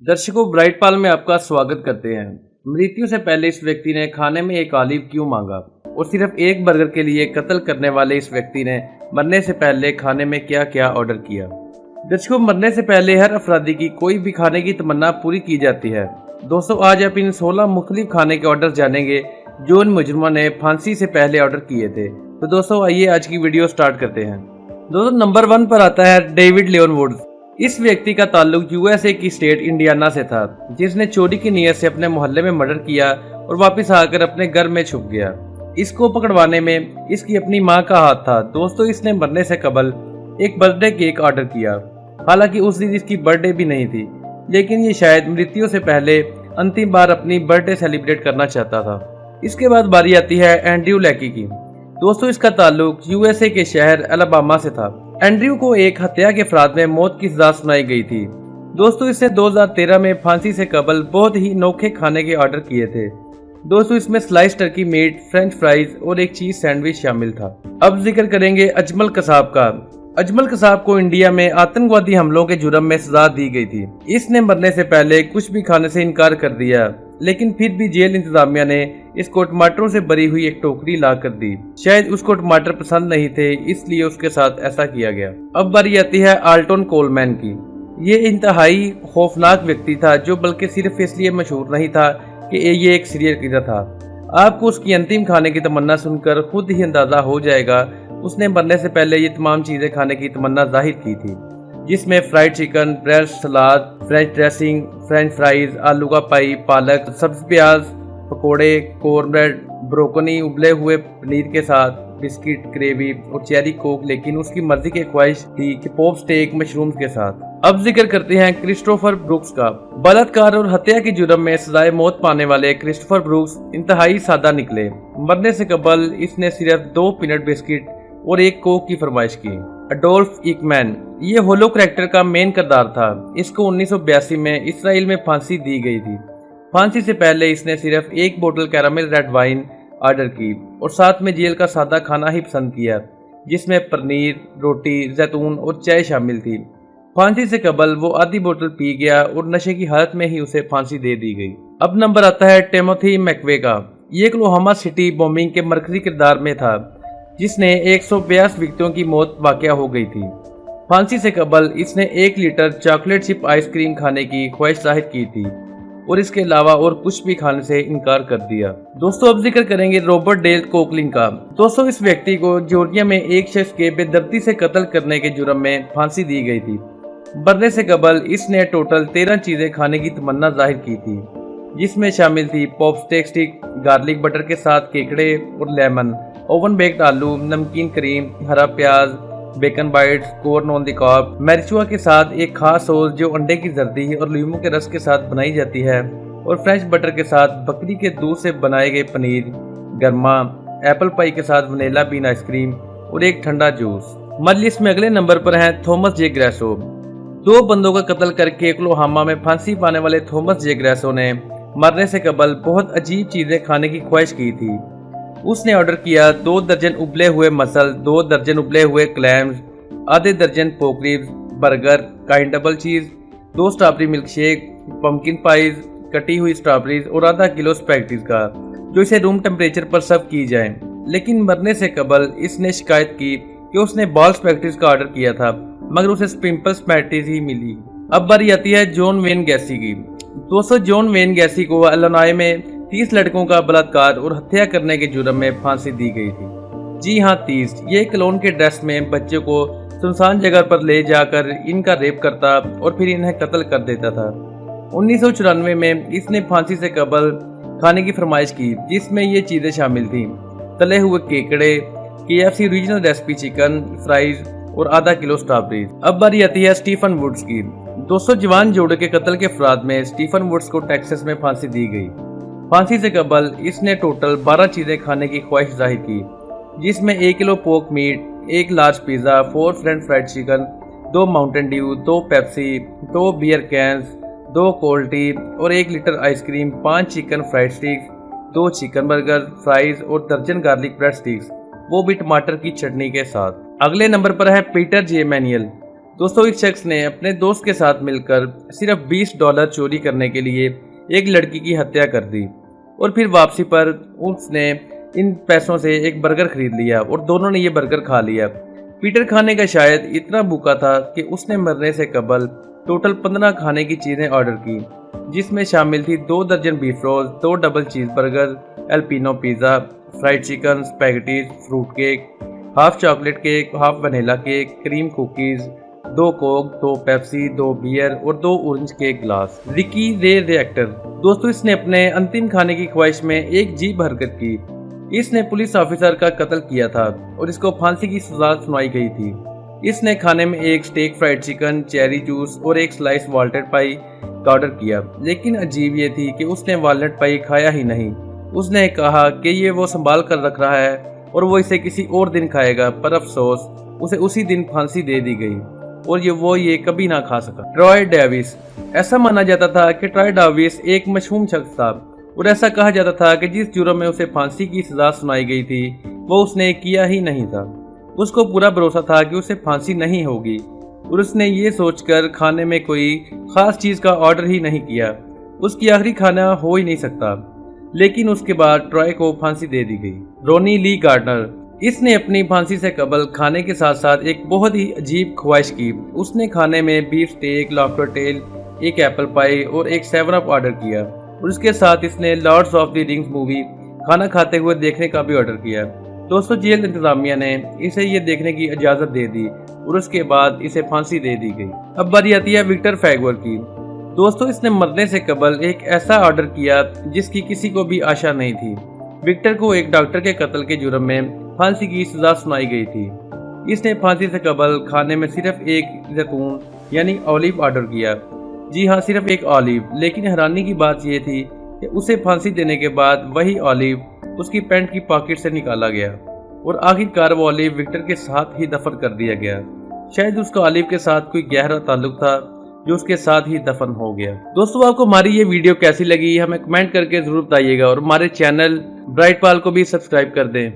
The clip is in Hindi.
दर्शकों, ब्राइट पाल में आपका स्वागत करते हैं। मृत्यु से पहले इस व्यक्ति ने खाने में एक ऑलिव क्यों मांगा और सिर्फ एक बर्गर के लिए कत्ल करने वाले इस व्यक्ति ने मरने से पहले खाने में क्या क्या ऑर्डर किया। दर्शकों, मरने से पहले हर अफरादी की कोई भी खाने की तमन्ना पूरी की जाती है। दोस्तों, आज आप इन 16 मुख्तलिफ खाने के ऑर्डर जानेंगे जो इन मुजरिमों ने फांसी से पहले ऑर्डर किए थे। तो दोस्तों, आइए आज की वीडियो स्टार्ट करते हैं। दोस्तों, नंबर 1 पर आता है डेविड लियोन वुड्स। इस व्यक्ति का ताल्लुक यूएसए की स्टेट इंडियाना से था, जिसने चोरी की नीयत से अपने मोहल्ले में मर्डर किया और वापस आकर अपने घर में छुप गया। इसको पकड़वाने में इसकी अपनी मां का हाथ था। दोस्तों, इसने मरने से कबल एक बर्थडे केक ऑर्डर किया। हालांकि उस दिन इसकी बर्थडे भी नहीं थी, लेकिन ये शायद मृत्यु से पहले अंतिम बार अपनी बर्थडे सेलिब्रेट करना चाहता था। इसके बाद बारी आती है एंड्रयू लैकी की। दोस्तों, इसका ताल्लुक यूएसए के शहर अलाबामा से था। एंड्रयू को एक हत्या के अपराध में मौत की सजा सुनाई गई थी। दोस्तों, इसने 2013 में फांसी से कबल बहुत ही नोखे खाने के ऑर्डर किए थे। दोस्तों, इसमें slice turkey meat, French fries और एक चीज सैंडविच शामिल था। अब जिक्र करेंगे अजमल कसाब का। अजमल कसाब को इंडिया में आतंकवादी हमलों के जुर्म में सजा दी गई थी। इसने मरने से पहले कुछ भी खाने से इनकार कर दिया, लेकिन फिर भी जेल इंतजामिया ने इसको टमाटरों से भरी हुई एक टोकरी ला कर दी। शायद उसको टमाटर पसंद नहीं थे, इसलिए उसके साथ ऐसा किया गया। अब बारी आती है आल्टन कोलमैन की। ये इंतहाई खौफनाक व्यक्ति था, जो बल्कि सिर्फ इसलिए मशहूर नहीं था कि ये एक सीरियल किलर था। आपको उसकी अंतिम खाने की तमन्ना सुनकर खुद ही अंदाजा हो जाएगा उसने मरने से पहले ये तमाम चीजें खाने की तमन्ना जाहिर की थी, जिसमें फ्राइड चिकन, ब्रेस्ट, सलाद, फ्रेंच ड्रेसिंग, फ्रेंच फ्राइज, आलू का पाई, पालक, सब्ज प्याज, पकोड़े, कॉर्नब्रेड, ब्रोकनी, उबले हुए पनीर के साथ बिस्किट, ग्रेवी और चेरी कोक। लेकिन उसकी मर्जी की ख्वाहिश थी कि पॉप स्टेक मशरूम्स के साथ। अब जिक्र करते हैं क्रिस्टोफर ब्रूक्स का। बलात्कार और हत्या की जुर्म में सजाए मौत पाने वाले क्रिस्टोफर ब्रूक्स इंतहाई सादा निकले। मरने से कबल इसने सिर्फ 2 पीनट बिस्किट और एक कोक की फरमाइश की। अडोल्फ ईकमैन, ये होलो करैक्टर का मेन किरदार था। इसको 1982 में इसराइल में फांसी दी गई थी। फांसी से पहले इसने सिर्फ एक बोतल कैरामेल रेड वाइन ऑर्डर की और साथ में जेल का सादा खाना ही पसंद किया, जिसमें पनीर, रोटी, जैतून और चाय शामिल थी। फांसी से कबल वो आधी बोतल पी गया और नशे की हालत में ही उसे फांसी दे दी गई। अब नंबर आता है टिमोथी मैकवे का। ये ओक्लाहोमा सिटी बॉम्बिंग के मरकजी किरदार में था, जिसने 182 व्यक्तियों की मौत वाकया हो गई थी। फांसी से कबल इसने 1 लीटर चॉकलेट चिप आइसक्रीम खाने की ख्वाहिश जाहिर की थी और इसके अलावा और कुछ भी खाने से इनकार कर दिया। दोस्तों, अब जिक्र करेंगे रॉबर्ट डेल कोकलिन का। दोस्तों, इस व्यक्ति को जॉर्जिया में एक शख्स के बेदर्दी से कत्ल करने के जुर्म में फांसी दी गई थी। मरने से कबल इसने टोटल 13 चीजें खाने की तमन्ना जाहिर की थी, जिसमें शामिल थी पॉप स्टिक, गार्लिक बटर के साथ केकड़े और लेमन, ओवन बेक्ड आलू, नमकीन क्रीम, हरा प्याज, bacon bites, corn on the cob, मैरिचुआ के साथ एक खास सॉस जो अंडे की जर्दी और लीमू के रस के साथ बनाई जाती है, और फ्रेंच बटर के साथ बकरी के दूध से बनाए गए पनीर, गरमा, एप्पल पाई के साथ वनीला बीन आइसक्रीम और एक ठंडा जूस। हमारी लिस्ट में अगले नंबर पर हैं थॉमस जे ग्रेसो। 2 बंदों का कत्ल करके ओक्लाहोमा में फांसी पाने वाले थॉमस जे ग्रेसो ने मरने से कबल बहुत अजीब चीजें खाने की ख्वाहिश की थी। उसने ऑर्डर किया 2 दर्जन उबले हुए मसल, 2 दर्जन उबले हुए क्लैम्स, आधे दर्जन पोक रिब्स, बर्गर, काइंड डबल चीज, 2 strawberry milk shake, pumpkin pies, कटी हुई स्ट्रॉबेरीज और आधा किलो स्पैगेटीज का, जो इसे रूम टेम्परेचर पर सर्व की जाए। लेकिन मरने से कबल इसने शिकायत की कि उसने बॉल स्पैगेटीज का ऑर्डर किया था, मगर उसे सिंपल स्पैगेटीज ही मिली। अब बारी आती है जॉन वेन गैसी की। दोस्तों, जॉन वेन गैसी को इलिनॉय में 30 लड़कों का बलात्कार और हत्या करने के जुर्म में फांसी दी गई थी। जी हाँ, 30। ये क्लोन के ड्रेस में बच्चों को सुनसान जगह पर ले जाकर इनका रेप करता और फिर इन्हें कत्ल कर देता था। 1994 में इसने फांसी से कबल खाने की फरमाइश की, जिसमें ये चीजें शामिल थी: तले हुए केकड़े, KFC regional recipe chicken fries और आधा किलो स्ट्रॉबेरीज। अब बारी आती है स्टीफन वुड्स की। 200 जवान जोड़े के कत्ल के अपराध में स्टीफन वुड्स को टेक्सास में फांसी दी गई। फांसी से कबल इसने टोटल 12 चीजें खाने की ख्वाहिश जाहिर की, जिसमें 1 kilo pork meat, 1 large pizza, 4 French fried chicken, 2 Mountain Dew, 2 Pepsi, 2 beer cans, 2 cold tea और 1 litre ice cream, 5 chicken fried sticks, 2 chicken burger, fries और दर्जन गार्लिक ब्रेड स्टिक्स, वो भी टमाटर की चटनी के साथ। अगले नंबर पर है पीटर जे मैनुअल। दोस्तों इस शख्स ने अपने दोस्त के साथ मिलकर सिर्फ $20 चोरी करने के लिए एक लड़की की हत्या कर दी और फिर वापसी पर उसने इन पैसों से एक बर्गर खरीद लिया और दोनों ने ये बर्गर खा लिया। पीटर खाने का शायद इतना भूखा था कि उसने मरने से कबल टोटल 15 खाने की चीज़ें ऑर्डर की, जिसमें शामिल थी 2 दर्जन beef roll, 2 double cheese burger, एल्पिनो pizza, fried chicken, spaghettis, fruit cake, half chocolate cake, half vanilla cake, cream cookies, 2 Coke, 2 Pepsi, 2 beer और 2 orange cake glass. Ricky Ray Rector. दोस्तों इसने अपने अंतिम खाने की ख्वाहिश में एक अजीब हरकत की। इसने पुलिस ऑफिसर का कत्ल किया था और इसको फांसी की सजा सुनाई गई थी। इसने खाने में एक steak fried chicken, cherry juice और एक स्लाइस वालनट पाई का ऑर्डर किया, लेकिन अजीब ये थी कि उसने वालनट पाई खाया ही नहीं। उसने कहा कि ये वो संभाल कर रख रहा है और वो इसे किसी और दिन खाएगा, पर अफसोस उसे उसी दिन फांसी दे दी गई और ये कभी ना खा सका। Troy Davis. ऐसा माना जाता था कि ट्रॉय डेविस एक मशहूर शख्स था और ऐसा कहा जाता था कि जिस जुर्म में उसे फांसी की सजा सुनाई गई थी वो उसने किया ही नहीं था। उसको पूरा भरोसा था कि उसे फांसी नहीं होगी और उसने ये सोचकर खाने में कोई खास चीज का ऑर्डर ही नहीं किया। उसकी आखिरी खाना हो ही नहीं सकता, लेकिन उसके बाद ट्रॉय को फांसी दे दी गई। रोनी ली गार्डनर। इसने अपनी फांसी से कबल खाने के साथ साथ एक बहुत ही अजीब ख्वाहिश की। उसने खाने में बीफ स्टेक, लॉबस्टर टेल, एक एप्पल पाई और एक 7-अप ऑर्डर किया और उसके साथ इसने Lords of the Rings movie खाना खाते हुए देखने का भी ऑर्डर किया। दोस्तों जेल इंतजामिया ने इसे ये देखने की इजाजत दे दी और उसके बाद इसे फांसी दे दी गई। अब बारी आती है विक्टर फैगवर की। दोस्तों इसने मरने से कबल एक ऐसा ऑर्डर किया जिसकी किसी को भी आशा नहीं थी। विक्टर को एक डॉक्टर के कत्ल के जुर्म में फांसी की सजा सुनाई गई थी। इसने फांसी से कबल खाने में सिर्फ एक जैतून यानी ऑलिव ऑर्डर किया। जी हाँ, सिर्फ एक ऑलिव। लेकिन हैरानी की बात यह थी कि उसे फांसी देने के बाद वही ऑलिव उसकी पैंट की पॉकेट से निकाला गया और आखिरकार वो ऑलिव विक्टर के साथ ही दफन कर दिया गया। शायद उसका ऑलिव के साथ कोई गहरा ताल्लुक था जो उसके साथ ही दफन हो गया। दोस्तों आपको हमारी ये वीडियो कैसी लगी हमें कमेंट करके जरूर बताइएगा और हमारे चैनल ब्राइट पाल को भी सब्सक्राइब कर दें।